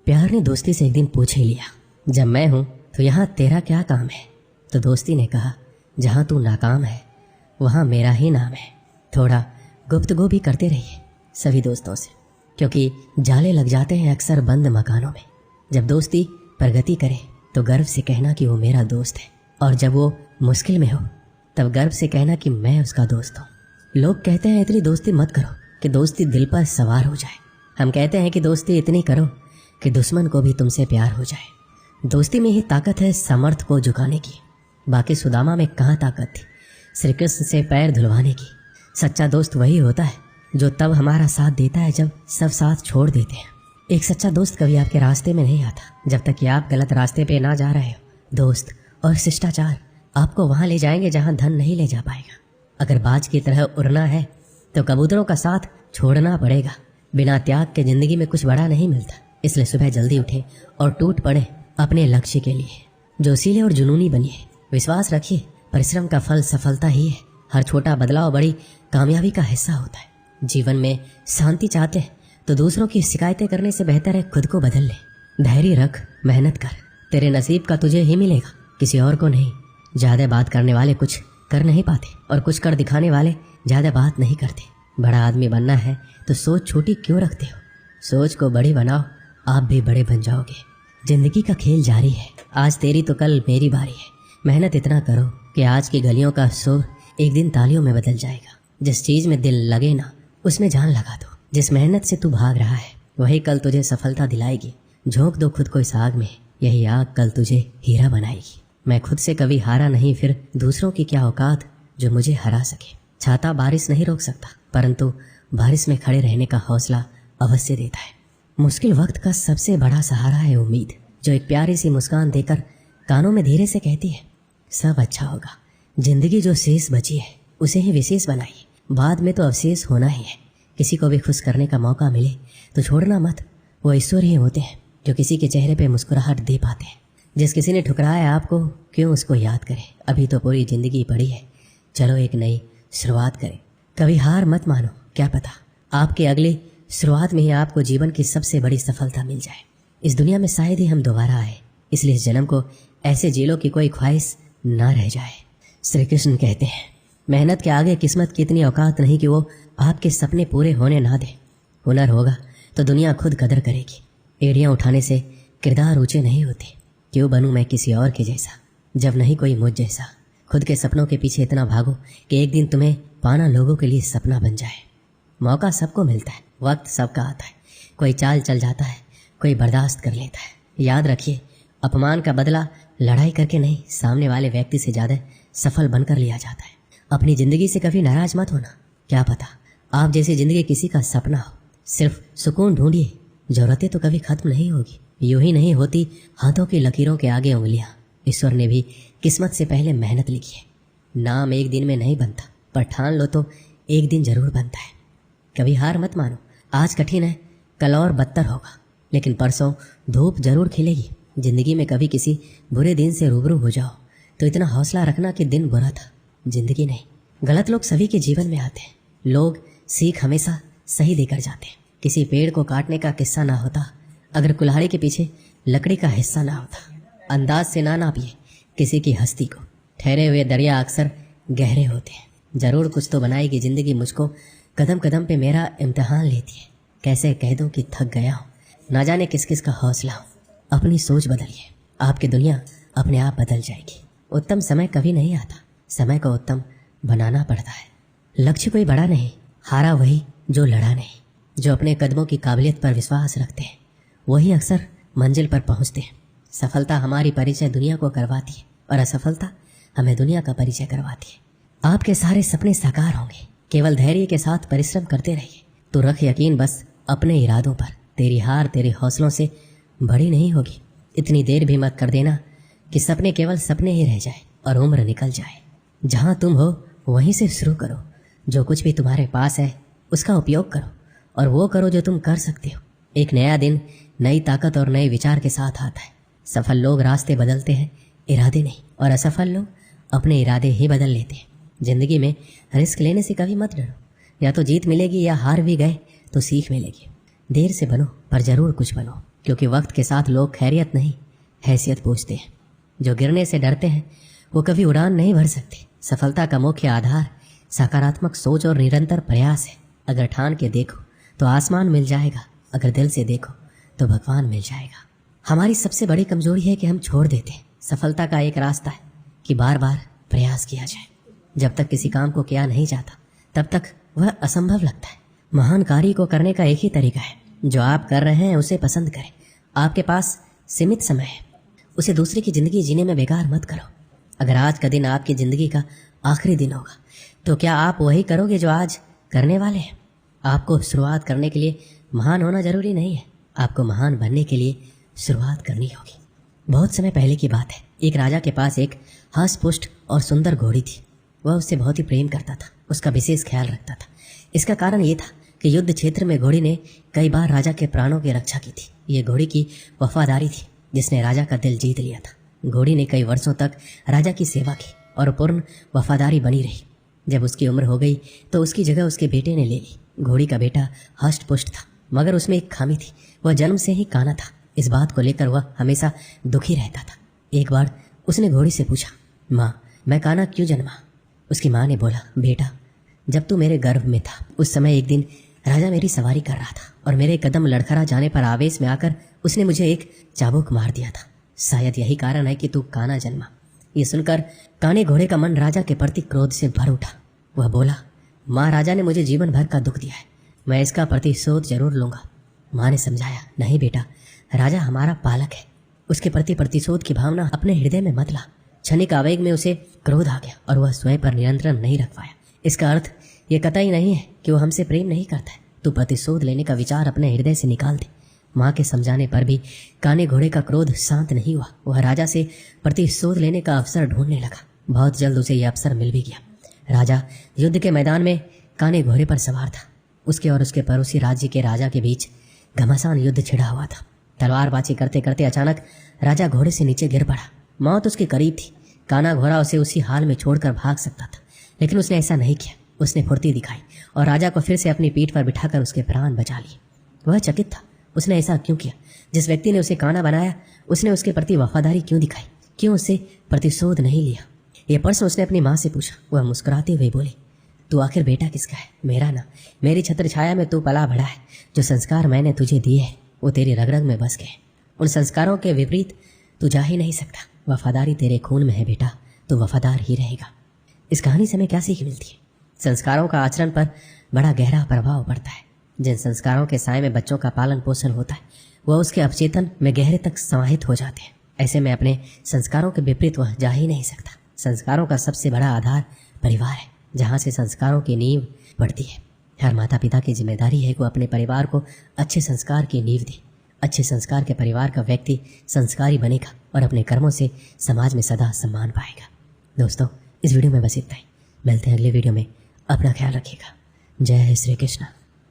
प्यार ने दोस्ती से एक दिन पूछ ही लिया, जब मैं हूँ तो यहाँ तेरा क्या काम है? तो दोस्ती ने कहा, जहाँ तू नाकाम है वहाँ मेरा ही नाम है। थोड़ा गुफ्तगू भी करते रहिए सभी दोस्तों से, क्योंकि जाले लग जाते हैं अक्सर बंद मकानों में। जब दोस्ती प्रगति करे तो गर्व से कहना कि वो मेरा दोस्त है, और जब वो मुश्किल में हो तब गर्व से कहना कि मैं उसका दोस्त हूँ। लोग कहते हैं इतनी दोस्ती मत करो कि दोस्ती दिल पर सवार हो जाए। हम कहते हैं कि दोस्ती इतनी करो कि दुश्मन को भी तुमसे प्यार हो जाए। दोस्ती में ही ताकत है समर्थ को झुकाने की। बाकी सुदामा में कहाँ ताकत थी श्री कृष्ण से पैर धुलवाने की। सच्चा दोस्त वही होता है जो तब हमारा साथ देता है जब सब साथ छोड़ देते हैं। एक सच्चा दोस्त कभी आपके रास्ते में नहीं आता जब तक कि आप गलत रास्ते पे ना जा रहे हो। दोस्त और शिष्टाचार आपको वहाँ ले जाएंगे जहाँ धन नहीं ले जा पाएगा। अगर बाज की तरह उड़ना है तो कबूतरों का साथ छोड़ना पड़ेगा। बिना त्याग के जिंदगी में कुछ बड़ा नहीं मिलता। इसलिए सुबह जल्दी उठे और टूट पड़े अपने लक्ष्य के लिए। जोशीले और जुनूनी बनिए। विश्वास रखिए, परिश्रम का फल सफलता ही है। हर छोटा बदलाव बड़ी कामयाबी का हिस्सा होता है। जीवन में शांति चाहते हैं तो दूसरों की शिकायतें करने से बेहतर है खुद को बदल ले। धैर्य रख, मेहनत कर। तेरे नसीब का तुझे ही मिलेगा, किसी और को नहीं। ज़्यादा बात करने वाले कुछ कर नहीं पाते और कुछ कर दिखाने वाले ज़्यादा बात नहीं करते। बड़ा आदमी बनना है तो सोच छोटी क्यों रखते हो? सोच को बड़ी बनाओ, आप भी बड़े बन जाओगे। जिंदगी का खेल जारी है, आज तेरी तो कल मेरी बारी है। मेहनत इतना करो कि आज की गलियों का शोर एक दिन तालियों में बदल जाएगा। जिस चीज़ में दिल लगे ना उसमें जान लगा दो। जिस मेहनत से तू भाग रहा है वही कल तुझे सफलता दिलाएगी। झोंक दो खुद को इस आग में, यही आग कल तुझे हीरा बनाएगी। मैं खुद से कभी हारा नहीं, फिर दूसरों की क्या औकात जो मुझे हरा सके। छाता बारिश नहीं रोक सकता, परंतु बारिश में खड़े रहने का हौसला अवश्य देता है। मुश्किल वक्त का सबसे बड़ा सहारा है उम्मीद, जो एक प्यारी सी मुस्कान देकर कानों में धीरे से कहती है, सब अच्छा होगा। जिंदगी जो शेष बची है उसे ही विशेष बनाइए, बाद में तो अवशेष होना ही है। किसी को भी खुश करने का मौका मिले तो छोड़ना मत। वो ईश्वर ही होते हैं जो किसी के चेहरे पे मुस्कुराहट दे पाते हैं। जिस किसी ने ठुकराया आपको क्यों उसको याद करें, अभी तो पूरी जिंदगी पड़ी है, चलो एक नई शुरुआत करें। कभी हार मत मानो, क्या पता आपके अगली शुरुआत में ही आपको जीवन की सबसे बड़ी सफलता मिल जाए। इस दुनिया में शायद ही हम दोबारा आए, इसलिए इस जन्म को ऐसे जी लो कि कोई ख्वाहिश ना रह जाए। श्री कृष्ण कहते हैं, मेहनत के आगे किस्मत की इतनी औकात नहीं कि वो आपके सपने पूरे होने ना दे। हुनर होगा तो दुनिया खुद कदर करेगी। एड़ियाँ उठाने से किरदार ऊंचे नहीं होते। क्यों बनूं मैं किसी और के जैसा जब नहीं कोई मुझ जैसा। खुद के सपनों के पीछे इतना भागो कि एक दिन तुम्हें पाना लोगों के लिए सपना बन जाए। मौका सबको मिलता है, वक्त सबका आता है। कोई चाल चल जाता है, कोई बर्दाश्त कर लेता है। याद रखिए, अपमान का बदला लड़ाई करके नहीं, सामने वाले व्यक्ति से ज़्यादा सफल बनकर लिया जाता है। अपनी ज़िंदगी से कभी नाराज मत होना, क्या पता आप जैसी ज़िंदगी किसी का सपना हो। सिर्फ सुकून ढूंढिए, ज़रूरतें तो कभी ख़त्म नहीं होगी। यूं ही नहीं होती हाथों की लकीरों के आगे उंगलियाँ। ईश्वर ने भी किस्मत से पहले मेहनत लिखी है। नाम एक दिन में नहीं बनता, पर ठान लो तो एक दिन ज़रूर बनता है। कभी हार मत मानो, आज कठिन है कल और बदतर होगा, लेकिन परसों धूप जरूर खिलेगी। ज़िंदगी में कभी किसी बुरे दिन से रूबरू हो जाओ तो इतना हौसला रखना कि दिन बुरा था, जिंदगी नहीं। गलत लोग सभी के जीवन में आते हैं। लोग सीख हमेशा सही देकर जाते हैं। किसी पेड़ को काटने का किस्सा ना होता अगर कुल्हाड़ी के पीछे लकड़ी का हिस्सा ना होता। अंदाज से ना नापिए किसी की हस्ती को। ठहरे हुए दरिया अक्सर गहरे होते हैं। ज़रूर कुछ तो बनाएगी ज़िंदगी मुझको, कदम कदम पे मेरा इम्तिहान लेती है। कैसे कह दूँ कि थक गया हूँ, ना जाने किस किस का हौसला हो। अपनी सोच बदलिए, आपकी दुनिया अपने आप बदल जाएगी। उत्तम समय कभी नहीं आता, समय को उत्तम बनाना पड़ता है। लक्ष्य कोई बड़ा नहीं, हारा वही जो लड़ा नहीं। जो अपने कदमों की काबिलियत पर विश्वास रखते हैं वही अक्सर मंजिल पर पहुंचते हैं। सफलता हमारी परिचय दुनिया को करवाती है और असफलता हमें दुनिया का परिचय करवाती है। आपके सारे सपने साकार होंगे, केवल धैर्य के साथ परिश्रम करते रहिए। तो रख यकीन बस अपने इरादों पर, तेरी हार तेरे हौसलों से बड़ी नहीं होगी। इतनी देर भी मत कर देना कि सपने केवल सपने ही रह जाए और उम्र निकल जाए। जहाँ तुम हो वहीं से शुरू करो। जो कुछ भी तुम्हारे पास है उसका उपयोग करो और वो करो जो तुम कर सकते हो। एक नया दिन नई ताकत और नए विचार के साथ आता है। सफल लोग रास्ते बदलते हैं, इरादे नहीं, और असफल लोग अपने इरादे ही बदल लेते हैं। जिंदगी में रिस्क लेने से कभी मत डरो। या तो जीत मिलेगी या हार भी गए तो सीख मिलेगी। देर से बनो पर ज़रूर कुछ बनो, क्योंकि वक्त के साथ लोग खैरियत नहीं, हैसियत पूछते हैं। जो गिरने से डरते हैं वो कभी उड़ान नहीं भर सकते। सफलता का मुख्य आधार सकारात्मक सोच और निरंतर प्रयास है। अगर ठान के देखो तो आसमान मिल जाएगा, अगर दिल से देखो तो भगवान मिल जाएगा। हमारी सबसे बड़ी कमजोरी है कि हम छोड़ देते हैं। सफलता का एक रास्ता है कि बार बार प्रयास किया जाए। जब तक किसी काम को किया नहीं जाता तब तक वह असंभव लगता है। महान कार्य को करने का एक ही तरीका है, जो आप कर रहे हैं उसे पसंद करें। आपके पास सीमित समय है, उसे दूसरे की ज़िंदगी जीने में बेकार मत करो। अगर आज का दिन आपकी ज़िंदगी का आखिरी दिन होगा तो क्या आप वही करोगे जो आज करने वाले हैं? आपको शुरुआत करने के लिए महान होना जरूरी नहीं है, आपको महान बनने के लिए शुरुआत करनी होगी। बहुत समय पहले की बात है, एक राजा के पास एक हष्ट-पुष्ट और सुंदर घोड़ी थी। वह उससे बहुत ही प्रेम करता था, उसका विशेष ख्याल रखता था। इसका कारण ये था कि युद्ध क्षेत्र में घोड़ी ने कई बार राजा के प्राणों की रक्षा की थी। ये घोड़ी की वफादारी थी जिसने राजा का दिल जीत लिया था। घोड़ी ने कई वर्षों तक राजा की सेवा की और पूर्ण वफादारी बनी रही। जब उसकी उम्र हो गई तो उसकी जगह उसके बेटे ने ले ली। घोड़ी का बेटा हष्ट-पुष्ट था, मगर उसमें एक खामी थी, वह जन्म से ही काना था। इस बात को लेकर वह हमेशा दुखी रहता था। एक बार उसने घोड़ी से पूछा, माँ, मैं काना क्यों जन्मा? उसकी माँ ने बोला, बेटा, जब तू मेरे गर्भ में था उस समय एक दिन राजा मेरी सवारी कर रहा था और मेरे कदम लड़खड़ा जाने पर आवेश में आकर उसने मुझे एक चाबुक मार दिया था। शायद यही कारण है कि तू काना जन्मा। ये सुनकर काने घोड़े का मन राजा के प्रति क्रोध से भर उठा। वह बोला, माँ, राजा ने मुझे जीवन भर का दुख दिया है, मैं इसका प्रतिशोध जरूर लूंगा। माँ ने समझाया, नहीं बेटा, राजा हमारा पालक है, उसके प्रति प्रतिशोध की भावना अपने हृदय में मत ला। क्षणिक आवेग में उसे क्रोध आ गया और वह स्वयं पर नियंत्रण नहीं रख पाया। इसका अर्थ ये कतई नहीं है कि वो हमसे प्रेम नहीं करता है। तू प्रतिशोध लेने का विचार अपने हृदय से निकाल दे। माँ के समझाने पर भी काने घोड़े का क्रोध शांत नहीं हुआ। वह राजा से प्रतिशोध लेने का अवसर ढूंढने लगा। बहुत जल्द उसे यह अवसर मिल भी गया। राजा युद्ध के मैदान में काने घोड़े पर सवार था। उसके और उसके पड़ोसी राज्य के राजा के बीच घमासान युद्ध छिड़ा हुआ था। तलवारबाजी करते करते अचानक राजा घोड़े से नीचे गिर पड़ा। मौत उसके करीब थी। काना घोड़ा उसे उसी हाल में छोड़कर भाग सकता था, लेकिन उसने ऐसा नहीं किया। उसने फुर्ती दिखाई और राजा को फिर से अपनी पीठ पर बिठाकर उसके प्राण बचा लिए। वह चकित था, उसने ऐसा क्यों किया? जिस व्यक्ति ने उसे काना बनाया उसने उसके प्रति वफादारी क्यों दिखाई? क्यों उससे प्रतिशोध नहीं लिया? यह प्रश्न उसने अपनी माँ से पूछा। वह मुस्कुराते हुए बोली, तू आखिर बेटा किसका है? मेरा ना। मेरी छत्र छाया में तू पला बढ़ा है। जो संस्कार मैंने तुझे दिए हैं वो तेरी रग रग में बस गए। उन संस्कारों के विपरीत तू जा ही नहीं सकता। वफादारी तेरे खून में है बेटा, तू वफादार ही रहेगा। इस कहानी से हमें क्या सीख मिलती है? संस्कारों का आचरण पर बड़ा गहरा प्रभाव पड़ता है। जिन संस्कारों के साए में बच्चों का पालन पोषण होता है वह उसके अवचेतन में गहरे तक समाहित हो जाते हैं। ऐसे में अपने संस्कारों के विपरीत वह जा ही नहीं सकता। संस्कारों का सबसे बड़ा आधार परिवार है, जहाँ से संस्कारों की नींव बढ़ती है। हर माता पिता की जिम्मेदारी है कि वो अपने परिवार को अच्छे संस्कार की नींव दे। अच्छे संस्कार के परिवार का व्यक्ति संस्कारी बनेगा और अपने कर्मों से समाज में सदा सम्मान पाएगा। दोस्तों, इस वीडियो में बस इतना ही। मिलते हैं अगले वीडियो में। अपना ख्याल रखिएगा। जय श्री कृष्ण।